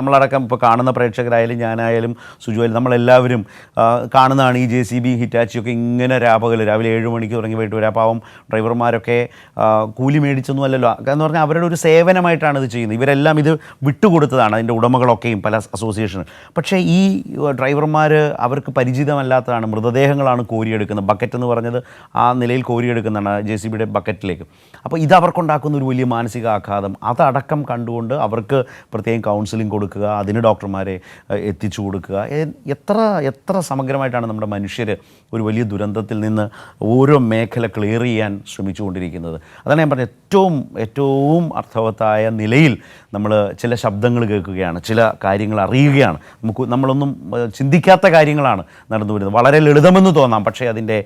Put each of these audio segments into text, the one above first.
നമ്മളടക്കം ഇപ്പോൾ കാണുന്ന പ്രേക്ഷകരായാലും ഞാനായാലും സുജുവായാലും നമ്മളെല്ലാവരും കാണുന്നതാണ് ഈ JCB ഹിറ്റാച്ചിയൊക്കെ ഇങ്ങനെ രാവിലെ 7 മണിക്ക് തുടങ്ങി പോയിട്ട് വരാം. പാവം ഡ്രൈവർമാരൊക്കെ കൂലി മേടിച്ചൊന്നും അല്ലല്ലോ, എന്ന് പറഞ്ഞാൽ അവരുടെ ഒരു സേവനമായിട്ടാണ് ഇത് ചെയ്യുന്നത്. ഇവരെല്ലാം ഇത് വിട്ടുകൊടുത്തതാണ്, അതിൻ്റെ ഉടമകളൊക്കെയും പല അസോസിയേഷൻ. പക്ഷേ ഈ ഡ്രൈവർമാർ അവർക്ക് പരിചിതമല്ലാത്തതാണ്, മൃതദേഹങ്ങളാണ് കോരിയെടുക്കുന്നത്. ബക്കറ്റ് എന്ന് പറഞ്ഞത് ആ നിലയിൽ കോരിയെടുക്കുന്നതാണ് JCBയുടെ ബക്കറ്റിലേക്ക്. അപ്പോൾ ഇത് അവർക്കുണ്ടാക്കുന്ന ഒരു വലിയ മാനസിക ആഘാതം, അതടക്കം കണ്ടുകൊണ്ട് അവർക്ക് പ്രത്യേകം കൗൺസിലിംഗ് കൊടുക്കുക, അതിന് ഡോക്ടർമാരെ എത്തിച്ചു കൊടുക്കുക. എത്ര സമഗ്രമായിട്ടാണ് നമ്മുടെ മനുഷ്യർ ഒരു വലിയ ദുരന്തത്തിൽ നിന്ന് ഓരോ മേഖല ക്ലിയർ ചെയ്യാൻ ശ്രമിച്ചുകൊണ്ടിരിക്കുന്നത്. അതാണ് ഞാൻ പറഞ്ഞത്, ഏറ്റവും അർത്ഥവത്തായ നിലയിൽ നമ്മൾ ചില ശബ്ദങ്ങൾ കേൾക്കുകയാണ്, ചില കാര്യങ്ങൾ അറിയുകയാണ്. നമ്മളൊന്നും ചിന്തിക്കാത്ത കാര്യങ്ങളാണ് നടന്നു വരുന്നത്. വളരെ ലളിതമെന്ന് തോന്നാം, പക്ഷേ അതിൻ്റെ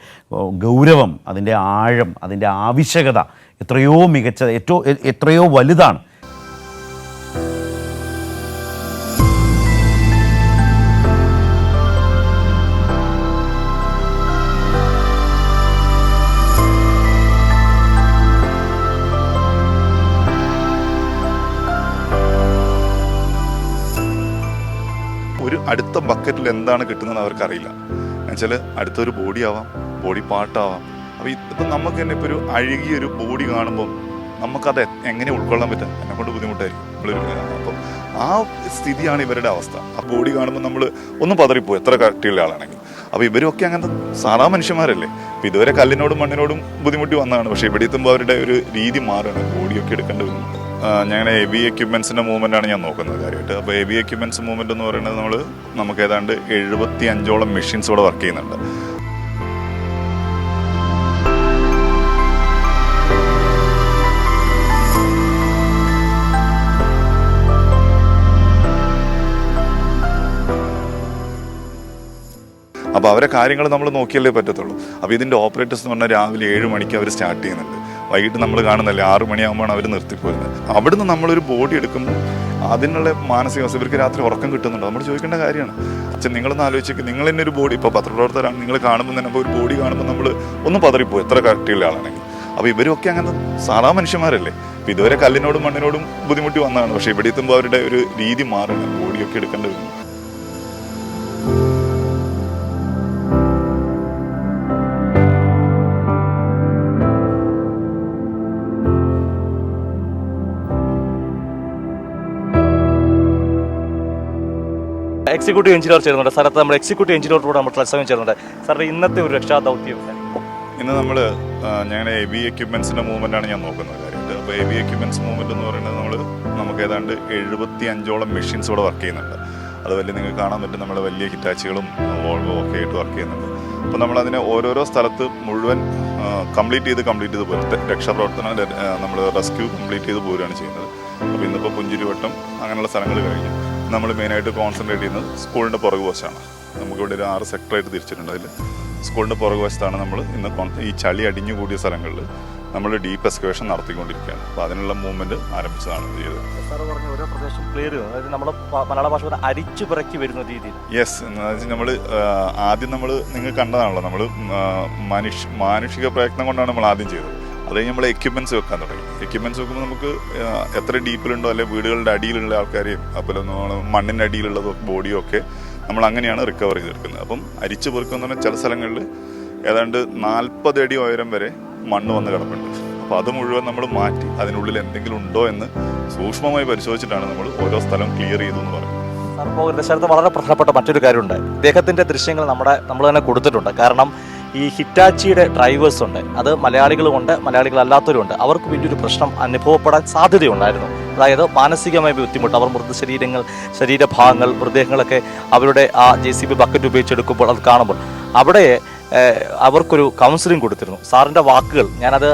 ഗൗരവം, അതിൻ്റെ ആഴം, അതിൻ്റെ ആവശ്യകത എത്രയോ മികച്ച, എത്രയോ വലുതാണ്. ഒരു അടുത്ത ബക്കറ്റിൽ എന്താണ് കിട്ടുന്നതെന്ന് അവർക്കറിയില്ല. എന്നുവെച്ചാൽ അടുത്തൊരു ബോഡി ആവാം, ബോഡി പാർട്ടാവാം. അപ്പോൾ ഇപ്പം നമുക്ക് തന്നെ ഇപ്പോൾ ഒരു അഴുകിയൊരു ബോഡി കാണുമ്പം നമുക്കത് എങ്ങനെ ഉൾക്കൊള്ളാൻ പറ്റുക, എന്നെക്കൊണ്ട് ബുദ്ധിമുട്ടായിരിക്കും. അപ്പം ആ സ്ഥിതിയാണ് ഇവരുടെ അവസ്ഥ. ആ ബോഡി കാണുമ്പോൾ നമ്മൾ ഒന്ന് പതറിപ്പോയി, എത്ര കട്ടിയുള്ള ആളാണെങ്കിൽ. അപ്പോൾ ഇവരൊക്കെ അങ്ങനത്തെ സാധാ മനുഷ്യന്മാരല്ലേ. അപ്പോൾ ഇതുവരെ കല്ലിനോടും മണ്ണിനോടും ബുദ്ധിമുട്ടി വന്നതാണ്. പക്ഷേ ഇവിടെ എത്തുമ്പോൾ അവരുടെ ഒരു രീതി മാറുകയാണ്, ബോഡിയൊക്കെ എടുക്കേണ്ടി വരുന്നുണ്ട്. ഞാൻ ഹെവി എക്യുപ്മെൻസിൻ്റെ മൂവ്മെൻറ്റാണ് ഞാൻ നോക്കുന്നത് കാര്യമായിട്ട്. അപ്പോൾ ഹെവി എക്യുപ്മെൻറ്റ്സ് മൂവ്മെൻറ്റ് എന്ന് പറയുന്നത് നമുക്ക് ഏതാണ്ട് 75ഓളം മെഷീൻസ് ഇവിടെ വർക്ക് ചെയ്യുന്നുണ്ട്. അപ്പോൾ അവരെ കാര്യങ്ങൾ നമ്മൾ നോക്കിയല്ലേ പറ്റത്തുള്ളൂ. അപ്പോൾ ഇതിൻ്റെ ഓപ്പറേറ്റേഴ്സ് എന്ന് പറഞ്ഞാൽ രാവിലെ 7 മണിക്ക് അവർ സ്റ്റാർട്ട് ചെയ്യുന്നുണ്ട്. വൈകിട്ട് നമ്മൾ കാണുന്നല്ലേ 6 മണിയാകുമ്പോഴാണ് അവർ നിർത്തിപ്പോരുന്നത്. അവിടുന്ന് നമ്മളൊരു ബോഡി എടുക്കുമ്പോൾ അതിനുള്ള മാനസികാവസ്ഥ ഇവർക്ക് രാത്രി ഉറക്കം കിട്ടുന്നുണ്ടോ നമ്മൾ ചോദിക്കേണ്ട കാര്യമാണ്. അച്ഛൻ നിങ്ങളൊന്ന് ആലോചിക്കുക, നിങ്ങൾ തന്നെ ഒരു ബോഡി, ഇപ്പോൾ പത്രപ്രവർത്തകരാണ്, നിങ്ങൾ കാണുമ്പോൾ തന്നെ ഒരു ബോഡി കാണുമ്പോൾ നമ്മൾ ഒന്ന് പതറിപ്പോയി, എത്ര കട്ടിയുള്ള ആളാണെങ്കിൽ. അപ്പോൾ ഇവരൊക്കെ അങ്ങനത്തെ സാധാ മനുഷ്യന്മാരല്ലേ. അപ്പോൾ ഇതുവരെ കല്ലിനോടും മണ്ണിനോടും ബുദ്ധിമുട്ടി വന്നതാണ്. പക്ഷേ ഇവിടെ എത്തുമ്പോൾ അവരുടെ ഒരു രീതി മാറുന്നു, ബോഡിയൊക്കെ എടുക്കേണ്ടി വരുന്നു. എക്സിക്യൂട്ടീവ് എഞ്ചിനീയർ ചേരുന്നുണ്ട് സ്ഥലത്ത്. നമ്മൾ എക്സിക്യൂട്ടീവ് എഞ്ചിനീയറോട് നമ്മൾ തത്സമയം ചേരുന്നുണ്ട്. സാറിന് ഇന്നത്തെ ഒരു രക്ഷാദൗത്യം ഇന്ന് ഞാൻ ഹെവി എക്യുപ്മെൻസിൻ്റെ മൂവ്മെൻറ്റാണ് ഞാൻ നോക്കുന്നത് കാര്യമായിട്ട്. അപ്പോൾ ഹെവി എക്യുപ്മെൻറ്റ്സ് മൂവ്മെൻറ്റ് എന്ന് പറയുന്നത് നമുക്ക് ഏതാണ്ട് 75ഓളം മെഷീൻസ് ഇവിടെ വർക്ക് ചെയ്യുന്നുണ്ട്. അത് നിങ്ങൾക്ക് കാണാൻ പറ്റും, നമ്മുടെ വലിയ ഹിറ്റാച്ചികളും വോൾവോ ഒക്കെ ആയിട്ട് വർക്ക് ചെയ്യുന്നുണ്ട്. അപ്പോൾ നമ്മളതിനെ ഓരോരോ സ്ഥലത്ത് മുഴുവൻ കംപ്ലീറ്റ് ചെയ്ത് പോരും. രക്ഷാപ്രവർത്തനം നമ്മൾ റെസ്ക്യൂ കംപ്ലീറ്റ് ചെയ്ത് പോരുകയാണ് ചെയ്യുന്നത്. അപ്പോൾ ഇന്നിപ്പോൾ പുഞ്ചിരിവട്ടം അങ്ങനെയുള്ള സ്ഥലങ്ങൾ കഴിഞ്ഞു. നമ്മൾ മെയിനായിട്ട് കോൺസെൻട്രേറ്റ് ചെയ്യുന്നത് സ്കൂളിൻ്റെ പുറകുവശമാണ്. നമുക്കിവിടെ ഒരു 6 സെക്ടറായിട്ട് തിരിച്ചിട്ടുണ്ട്. അതിൽ സ്കൂളിൻ്റെ പുറകുവശത്താണ് നമ്മൾ ഇന്ന് ഈ ചളി അടിഞ്ഞുകൂടിയ സ്ഥലങ്ങളിൽ നമ്മൾ ഡീപ്പ് എക്സ്കവേഷൻ നടത്തിക്കൊണ്ടിരിക്കുകയാണ്. അപ്പോൾ അതിനുള്ള മൂവ്മെൻറ്റ് ആരംഭിച്ചതാണ് ചെയ്തത്. ഓരോ പ്രദേശം ക്ലിയർ, അതായത് നമ്മൾ മലയാള ഭാഷ അരിച്ചു പിറക്കി വരുന്ന രീതിയിൽ. യെസ്, എന്ന് വെച്ചാൽ നമ്മൾ ആദ്യം നിങ്ങൾ കണ്ടതാണല്ലോ, നമ്മൾ മാനുഷിക പ്രയത്നം കൊണ്ടാണ് നമ്മൾ ആദ്യം ചെയ്തത്. അത് കഴിഞ്ഞ് നമ്മൾ എക്യുപ്മെൻറ്റ്സ് വെക്കാൻ തുടങ്ങി. എക്യുപ്മെൻറ്റ്സ് വെക്കുമ്പോൾ നമുക്ക് എത്ര ഡീപ്പിലുണ്ടോ, അല്ലെങ്കിൽ വീടുകളുടെ അടിയിലുള്ള ആൾക്കാരെയും അതുപോലെ മണ്ണിൻ്റെ അടിയിലുള്ള ബോഡിയും ഒക്കെ നമ്മൾ അങ്ങനെയാണ് റിക്കവർ ചെയ്തെടുക്കുന്നത്. അപ്പം അരിച്ചു പെറുക്കുന്ന പറഞ്ഞാൽ ചില സ്ഥലങ്ങളിൽ ഏതാണ്ട് 40 അടി ഉയരം വരെ മണ്ണ് വന്ന് കിടപ്പുണ്ട്. അപ്പോൾ അത് മുഴുവൻ നമ്മൾ മാറ്റി അതിനുള്ളിൽ എന്തെങ്കിലും ഉണ്ടോ എന്ന് സൂക്ഷ്മമായി പരിശോധിച്ചിട്ടാണ് നമ്മൾ ഓരോ സ്ഥലം ക്ലിയർ ചെയ്തു എന്ന് പറയുന്നത്. ദശരഥ വളരെ പ്രധാനപ്പെട്ട മറ്റൊരു കാര്യമുണ്ട്. ഇദ്ദേഹത്തിൻ്റെ ദൃശ്യങ്ങൾ നമ്മൾ തന്നെ കൊടുത്തിട്ടുണ്ട്. കാരണം ഈ ഹിറ്റാച്ചിയുടെ ഡ്രൈവേഴ്സ് ഉണ്ട്, അത് മലയാളികളുമുണ്ട്, മലയാളികളല്ലാത്തവരുമുണ്ട്. അവർക്ക് വലിയൊരു പ്രശ്നം അനുഭവപ്പെടാൻ സാധ്യതയുണ്ടായിരുന്നു. അതായത് മാനസികമായ ബുദ്ധിമുട്ട്. അവർ ശരീരഭാഗങ്ങൾ, മൃതദേഹങ്ങളൊക്കെ അവരുടെ ആ JCB ബക്കറ്റ് ഉപയോഗിച്ചെടുക്കുമ്പോൾ അത് കാണുമ്പോൾ അവിടെ അവർക്കൊരു കൗൺസിലിംഗ് കൊടുത്തിരുന്നു. സാറിൻ്റെ വാക്കുകൾ ഞാനത്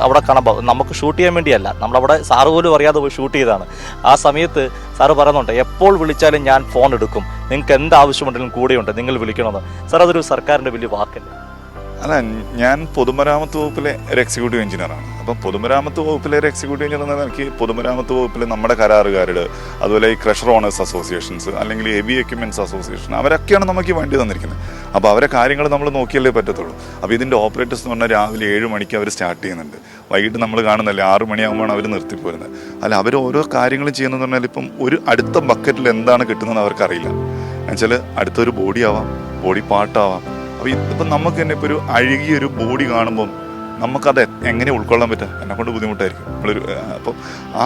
അവിടെ കാണുമ്പോൾ നമുക്ക് ഷൂട്ട് ചെയ്യാൻ വേണ്ടിയല്ല, നമ്മളവിടെ സാറ് പോലും അറിയാതെ പോയി ഷൂട്ട് ചെയ്തതാണ്. ആ സമയത്ത് സാറ് പറയുന്നുണ്ട്, എപ്പോൾ വിളിച്ചാലും ഞാൻ ഫോൺ എടുക്കും, നിങ്ങൾക്ക് എന്താവശ്യമുണ്ടെങ്കിലും കൂടെയുണ്ട്, നിങ്ങൾ വിളിക്കണമെന്ന്. സാർ അതൊരു സർക്കാരിൻ്റെ വലിയ വാക്കല്ലേ? അല്ല, ഞാൻ പൊതുമരാമത്ത് വകുപ്പിലെ ഒരു എക്സിക്യൂട്ടീവ് എഞ്ചിനീയറാണ്. അപ്പം പൊതുമരാമത്ത് വകുപ്പിലെ ഒരു എക്സിക്യൂട്ടീവ് എഞ്ചിനീയർ എന്ന് പറഞ്ഞാൽ എനിക്ക് പൊതുമരാമത്ത് വകുപ്പിൽ നമ്മുടെ കരാറുകാരുടെ, അതുപോലെ ഈ ക്രഷർ ഓണേഴ്സ് അസോസിയേഷൻസ്, അല്ലെങ്കിൽ ഹെവി എക്യുപ്മെൻറ്റ്സ് അസോസിയേഷൻ, അവരൊക്കെയാണ് നമുക്ക് ഈ വണ്ടി തന്നിരിക്കുന്നത്. അപ്പോൾ അവരെ കാര്യങ്ങൾ നമ്മൾ നോക്കിയല്ലേ പറ്റത്തുള്ളൂ. അപ്പോൾ ഇതിൻ്റെ ഓപ്പറേറ്റേഴ്സ് എന്ന് പറഞ്ഞാൽ രാവിലെ 7 മണിക്ക് അവർ സ്റ്റാർട്ട് ചെയ്യുന്നുണ്ട്. വൈകിട്ട് നമ്മൾ കാണുന്നല്ലേ 6 മണിയാകുമ്പോഴാണ് അവർ നിർത്തിപ്പോരുന്നത്. അല്ല, അവർ ഓരോ കാര്യങ്ങളും ചെയ്യുന്നതെന്ന് പറഞ്ഞാൽ ഇപ്പം ഒരു അടുത്ത ബക്കറ്റിൽ എന്താണ് കിട്ടുന്നതെന്ന് അവർക്കറിയില്ല. എന്നുവെച്ചാൽ അടുത്തൊരു ബോഡി ആവാം, ബോഡി പാർട്ടാവാം. അപ്പോൾ ഇപ്പം നമുക്ക് തന്നെ ഇപ്പോൾ ഒരു അഴുകിയൊരു ബോഡി കാണുമ്പം നമുക്കത് എങ്ങനെ ഉൾക്കൊള്ളാൻ പറ്റുക? എന്നെക്കൊണ്ട് ബുദ്ധിമുട്ടായിരിക്കും. നമ്മളൊരു അപ്പം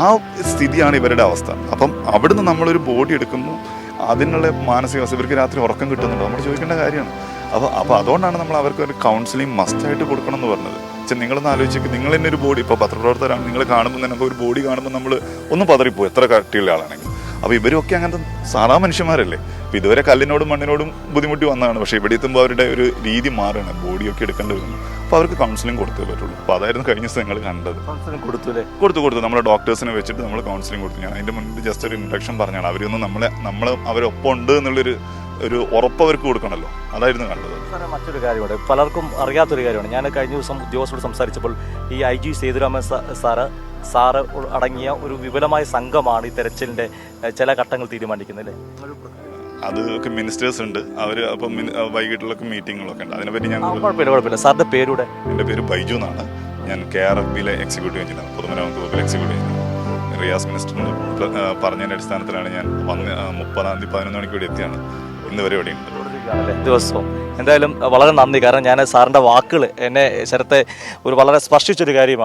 ആ സ്ഥിതിയാണ് ഇവരുടെ അവസ്ഥ. അപ്പം അവിടുന്ന് നമ്മളൊരു ബോഡി എടുക്കുമ്പോൾ അതിനുള്ള മാനസികാവസ്ഥ, ഇവർക്ക് രാത്രി ഉറക്കം കിട്ടുന്നുണ്ടോ നമ്മൾ ചോദിക്കേണ്ട കാര്യമാണ്. അപ്പോൾ അതുകൊണ്ടാണ് നമ്മൾ അവർക്ക് ഒരു കൗൺസിലിംഗ് മസ്റ്റായിട്ട് കൊടുക്കണം എന്ന് പറഞ്ഞത്. പക്ഷേ നിങ്ങളൊന്ന് ആലോചിച്ച്, നിങ്ങൾ തന്നെ ഒരു ബോഡി, ഇപ്പോൾ പത്രപ്രവർത്തകരാണ്, നിങ്ങൾ കാണുമ്പോൾ തന്നെ ഒരു ബോഡി കാണുമ്പോൾ നമ്മൾ ഒന്ന് പതറിപ്പോയി, എത്ര കട്ടിയുള്ള ആളാണെങ്കിൽ. അപ്പോൾ ഇവരൊക്കെ അങ്ങനത്തെ സാധാ മനുഷ്യന്മാരല്ലേ. അപ്പോൾ ഇതുവരെ കല്ലിനോടും മണ്ണിനോടും ബുദ്ധിമുട്ടി വന്നതാണ്. പക്ഷേ ഇവിടെ എത്തുമ്പോൾ അവരുടെ ഒരു രീതി മാറുകയാണ്, ബോഡിയൊക്കെ എടുക്കേണ്ടി വരുന്നു. അപ്പോൾ അവർക്ക് കൗൺസിലിംഗ് കൊടുത്തേ പറ്റുള്ളൂ. അപ്പോൾ അതായിരുന്നു കഴിഞ്ഞ ദിവസം ഞങ്ങൾ കണ്ടത്. കൊടുത്തു നമ്മുടെ ഡോക്ടേഴ്സിനെ വെച്ചിട്ട് നമ്മൾ കൗൺസിലിംഗ് കൊടുത്തു. ഞാൻ അതിൻ്റെ മുന്നിൽ ജസ്റ്റ് ഒരു ഇൻട്രഡക്ഷൻ പറഞ്ഞാണ്. അവരൊന്നും നമ്മൾ അവരൊപ്പം ഉണ്ട് എന്നുള്ളൊരു ഉറപ്പ് അവർക്ക് കൊടുക്കണമല്ലോ. അതായിരുന്നു കണ്ടത്. മറ്റൊരു കാര്യമുണ്ട്, പലർക്കും അറിയാത്തൊരു കാര്യമാണ്. ഞാൻ കഴിഞ്ഞ ദിവസം ഉദ്യോഗസ്ഥരോട് സംസാരിച്ചപ്പോൾ ഈ IG സേതുരാമൻ സാറ് അടങ്ങിയ ഒരു വിപുലമായ സംഘമാണ് ഈ തെരച്ചിലിൻ്റെ ചില ഘട്ടങ്ങൾ തീരുമാനിക്കുന്നത്. അതൊക്കെ മിനിസ്റ്റേഴ്സ് ഉണ്ട്, അവർ അപ്പം വൈകിട്ടുള്ളൊക്കെ മീറ്റിങ്ങുകളൊക്കെ ഉണ്ട്. അതിനെപ്പറ്റി ഞാൻ കുഴപ്പമില്ല. സാറിൻ്റെ പേരുടെ? എൻ്റെ പേര് ബൈജു എന്നാണ്. ഞാൻ KRFBയിലെ എക്സിക്യൂട്ടീവ് എഞ്ചിനീയർ, പൊതുമരാമത്ത് വകുപ്പിലെ എക്സിക്യൂട്ടീവ് എഞ്ചിനീയർ. റിയാസ് മിനിസ്റ്ററിന് പറഞ്ഞതിൻ്റെ അടിസ്ഥാനത്തിലാണ് ഞാൻ 30-ാം തീയതി 11 മണിക്ക് ഇവിടെ എത്തിയാണ്. ഇന്ന് വരെ ഇവിടെ ഉണ്ട് ദിവസവും. എന്തായാലും വളരെ നന്ദി. കാരണം ഞാൻ സാറിൻ്റെ വാക്കുകൾ എന്നെ ശരത്തെ ഒരു വളരെ സ്പർശിച്ചൊരു കാര്യമാണ്.